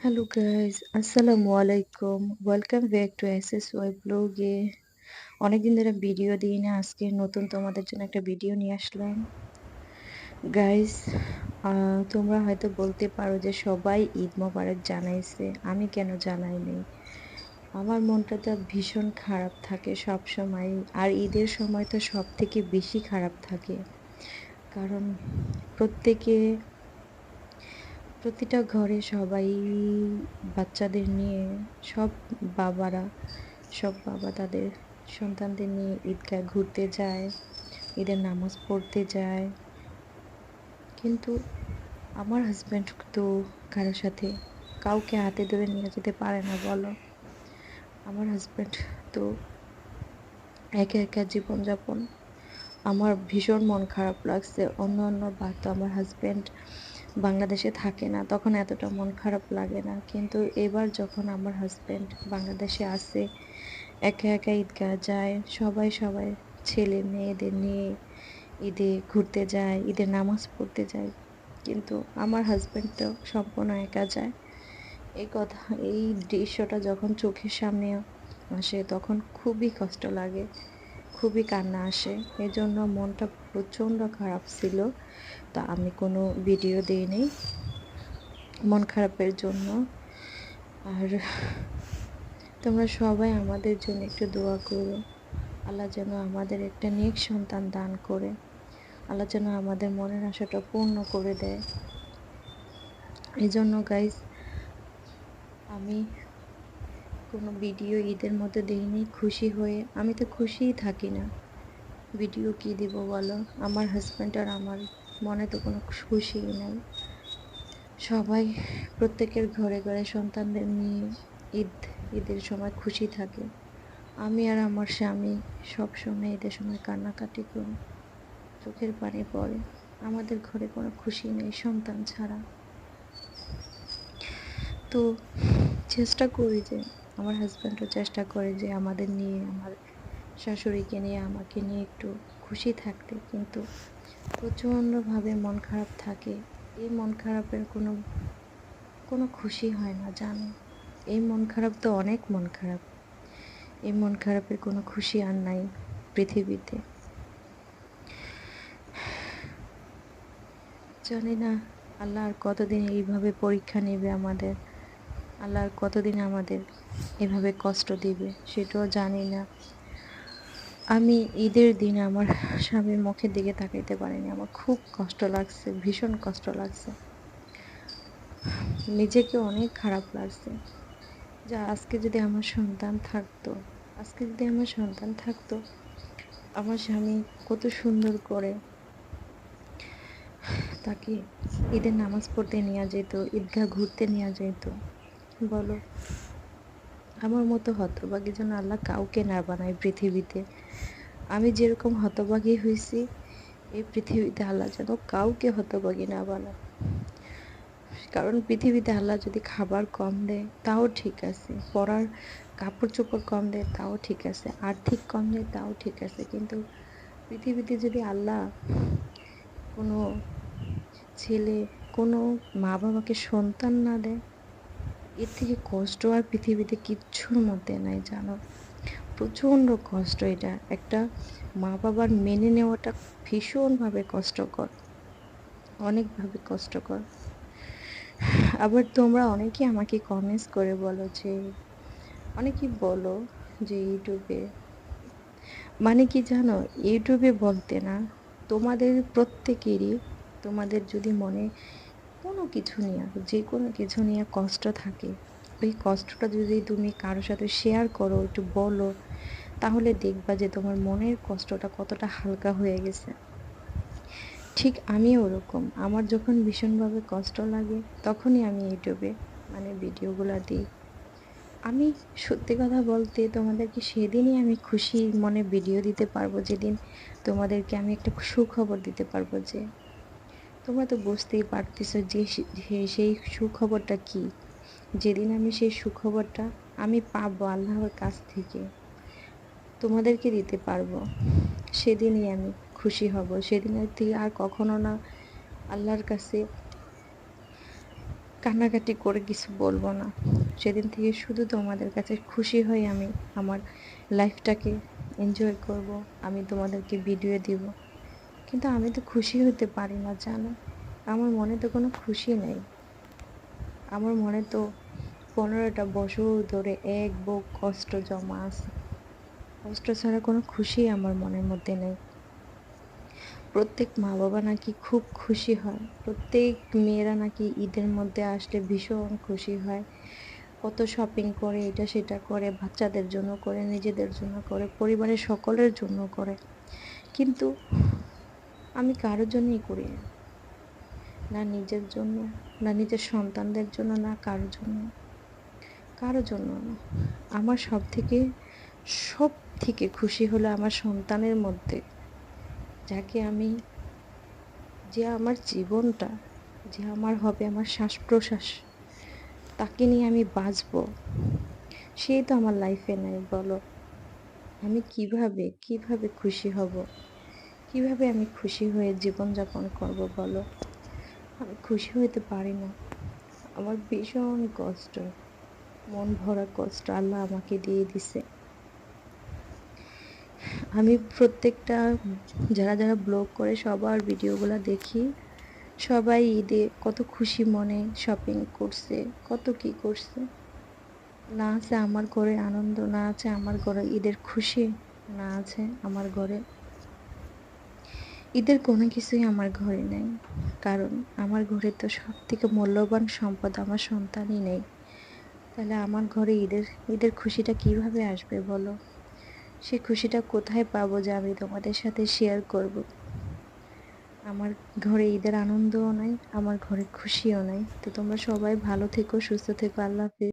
Hello guys, আসসালামু আলাইকুম। Welcome back to SSY ব্লগে। অনেকদিন ধরে ভিডিও দিই না, আজকে নতুন তোমাদের জন্য একটা ভিডিও নিয়ে আসলাম। গাইস, তোমরা হয়তো বলতে পারো যে সবাই ঈদ মোবারক জানাইছে, আমি কেন জানাই নাই? আমার মনটা তো ভীষণ খারাপ থাকে সব সময়, আর ঈদের সময় তো সব থেকে বেশি খারাপ থাকে। কারণ প্রত্যেকে প্রতিটা ঘরে সবাই বাচ্চাদের নিয়ে সব বাবারা সব বাবা তাদের সন্তানদের নিয়ে ঈদগাহ ঘুরতে যায়, ঈদের নামাজ পড়তে যায়। কিন্তু আমার হাজব্যান্ড তো কারোর সাথে কাউকে হাতে ধরে নিয়ে যেতে পারে না, বলো। আমার হাজব্যান্ড তো একা একা জীবনযাপন। আমার ভীষণ মন খারাপ লাগছে। অন্য বার তো আমার হাজব্যান্ড বাংলাদেশে থাকে না, তখন এতটা মন খারাপ লাগে না। কিন্তু এবার যখন আমার হাজব্যান্ড বাংলাদেশে আসে, একা একা ঈদগাহ যায়, সবাই ছেলে মেয়েদের নিয়ে ঈদে ঘুরতে যায়, ঈদের নামাজ পড়তে যায়। কিন্তু আমার হাজব্যান্ড তো সম্পূর্ণ একা যায়। এই কথা, এই দৃশ্যটা যখন চোখের সামনে আসে তখন খুবই কষ্ট লাগে, খুবই কান্না আসে। এজন্য মনটা প্রচণ্ড খারাপ ছিল। তা আমি কোনো ভিডিও দিইনি মন খারাপের জন্য। আর তোমরা সবাই আমাদের জন্য একটু দোয়া করো। আল্লাহ যেন আমাদের একটা নেক সন্তান দান করে, আল্লাহ যেন আমাদের মনের আশাটা পূর্ণ করে দেয়। এই জন্য গাইস, আমি কোনো ভিডিও ঈদের মধ্যে দিইনি খুশি হয়ে। আমি তো খুশিই থাকি না, ভিডিও কি দিব বলো? আমার হাজব্যান্ড আর আমার মনে তো কোনো খুশিই নাই। সবাই প্রত্যেকের ঘরে ঘরে সন্তানদের নিয়ে ঈদ ঈদের সময় খুশি থাকে। আমি আর আমার স্বামী সব সময় ঈদের সময় কান্নাকাটি করি, চোখের পানি পড়ে। আমাদের ঘরে কোনো খুশি নেই সন্তান ছাড়া। তো চেষ্টা করি যে, আমার হাজব্যান্ডও চেষ্টা করে যে আমাদের নিয়ে, আমার শাশুড়িকে নিয়ে, আমাকে নিয়ে একটু খুশি থাকতে, কিন্তু প্রচণ্ডভাবে মন খারাপ থাকে। এই মন খারাপের কোনো কোনো খুশি হয় না, জানো। এই মন খারাপ তো অনেক মন খারাপ। এই মন খারাপের কোনো খুশি আর নাই পৃথিবীতে। জানি না আল্লাহ আর কতদিন এইভাবে পরীক্ষা নেবে আমাদের, আল্লাহ আর কতদিন আমাদের এভাবে কষ্ট দিবে সেটাও জানি না। আমি ঈদের দিন আমার স্বামীর মুখের দিকে তাকাইতে পারিনি, আমার খুব কষ্ট লাগছে, ভীষণ কষ্ট লাগছে। নিজেকে অনেক খারাপ লাগছে যে আজকে যদি আমার সন্তান থাকতো, আজকে যদি আমার সন্তান থাকতো, আমার স্বামী কত সুন্দর করে তাকে ঈদের নামাজ পড়তে নিয়ে যেত, ঈদগাহ ঘুরতে নিয়ে যেত, বলো। আমার মতো হতভাগী যেন আল্লাহ কাউকে না বানায় পৃথিবীতে। আমি যেরকম হতভাগী হয়েছি, এই পৃথিবীতে আল্লাহ যেন কাউকে হতভাগী না বানায়। কারণ পৃথিবীতে আল্লাহ যদি খাবার কম দেয় তাও ঠিক আছে, পরার কাপড় চোপড় কম দেয় তাও ঠিক আছে, আর্থিক কম দেয় তাও ঠিক আছে, কিন্তু পৃথিবীতে যদি আল্লাহ কোনো ছেলে, কোনো মা বাবাকে সন্তান না দেয়, এর থেকে কষ্ট আর পৃথিবীতে কিচ্ছুর মধ্যে নাই, জানো। প্রচণ্ড কষ্ট এটা। একটা মা বাবার মেনে নেওয়াটা ভীষণভাবে কষ্টকর, অনেকভাবে কষ্টকর। আবার তোমরা অনেকে আমাকে কমেন্টস করে বলো যে, অনেকেই বলো যে ইউটিউবে, মানে কি জানো, ইউটিউবে বলতে না, তোমাদের প্রত্যেকেরই, তোমাদের যদি মনে কোনো কিছু নিয়ে, যে কোনো কিছু নিয়ে কষ্ট থাকে, ওই কষ্টটা যদি তুমি কারোর সাথে শেয়ার করো, একটু বলো, তাহলে দেখবা যে তোমার মনের কষ্টটা কতটা হালকা হয়ে গেছে। ঠিক আমিও ওরকম, আমার যখন ভীষণভাবে কষ্ট লাগে তখনই আমি ইউটিউবে মানে ভিডিওগুলো দিই। আমি সত্যি কথা বলতে তোমাদেরকে সেদিনই আমি খুশি মনে ভিডিও দিতে পারবো, যেদিন তোমাদেরকে আমি একটা সুখবর দিতে পারবো। যে তোমরা তো বুঝতেই পারতেছো যে সেই সুখবরটা কি। যেদিন আমি সেই সুখবরটা আমি পাবো আল্লাহর কাছ থেকে, তোমাদেরকে দিতে পারবো, সেদিনই আমি খুশি হব। সেদিনের থেকে আর কখনো না আল্লাহর কাছে কান্নাকাটি করে কিছু বলবো না। সেদিন থেকে শুধু তোমাদের কাছে খুশি হয়ে আমি আমার লাইফটাকে এনজয় করব। আমি তোমাদেরকে ভিডিও দিব। কিন্তু আমি তো খুশি হতে পারি না জানো? আমার মনে তো কোনো খুশি নেই। আমার মনে তো ১৫টা বছর ধরে এক বুক কষ্ট জমা আছে। কষ্ট ছাড়া কোনো খুশি আমার মনের মধ্যে নেই। প্রত্যেক মা-বাবা নাকি খুব খুশি হয়। প্রত্যেক মেয়েরা নাকি ঈদের মধ্যে আসলে ভীষণ খুশি হয়। কত শপিং করে, এটা সেটা করে, বাচ্চাদের জন্য করে, নিজেদের জন্য করে, পরিবারের সকলের জন্য করে। কিন্তু আমি কারো জন্যই করি না। না নিজের জন্য, না নিজের সন্তানদের জন্য, না কারো জন্য। কারো জন্য না। আমার সবথেকে খুশি হলো আমার সন্তানের মধ্যে। যাকে আমি যে আমার জীবনটা, যে আমার হবে আমার শ্বাস-প্রশ্বাস, তাকে নিয়ে আমি বাঁচবো। সে তো আমার লাইফে নাই বলো। আমি কিভাবে খুশি হব? কিভাবে আমি খুশি হয়ে জীবনযাপন করব বলো? আমি খুশি হইতে পারি না। আমার ভীষণ কষ্ট, মন ভরা কষ্ট আল্লাহ আমাকে দিয়ে দিছে। আমি প্রত্যেকটা যারা ব্লগ করে সবার ভিডিওগুলা দেখি। সবাই ঈদে কত খুশি মনে শপিং করছে, কত কি করছে। না আছে আমার ঘরে আনন্দ, না আছে আমার ঘরে ঈদের খুশি, না আছে আমার ঘরে ঈদের কোনো কিছুই আমার ঘরে নেই। কারণ আমার ঘরে তো সবথেকে মূল্যবান সম্পদ আমার সন্তানই নেই। তাহলে আমার ঘরে ঈদের খুশিটা কিভাবে আসবে বলো? সে খুশিটা কোথায় পাবো যে আমি তোমাদের সাথে শেয়ার করব? আমার ঘরে ঈদের আনন্দও নাই, আমার ঘরে খুশিও নাই। তো তোমরা সবাই ভালো থেকো, সুস্থ থেকো। আল্লাহ হাফেজ।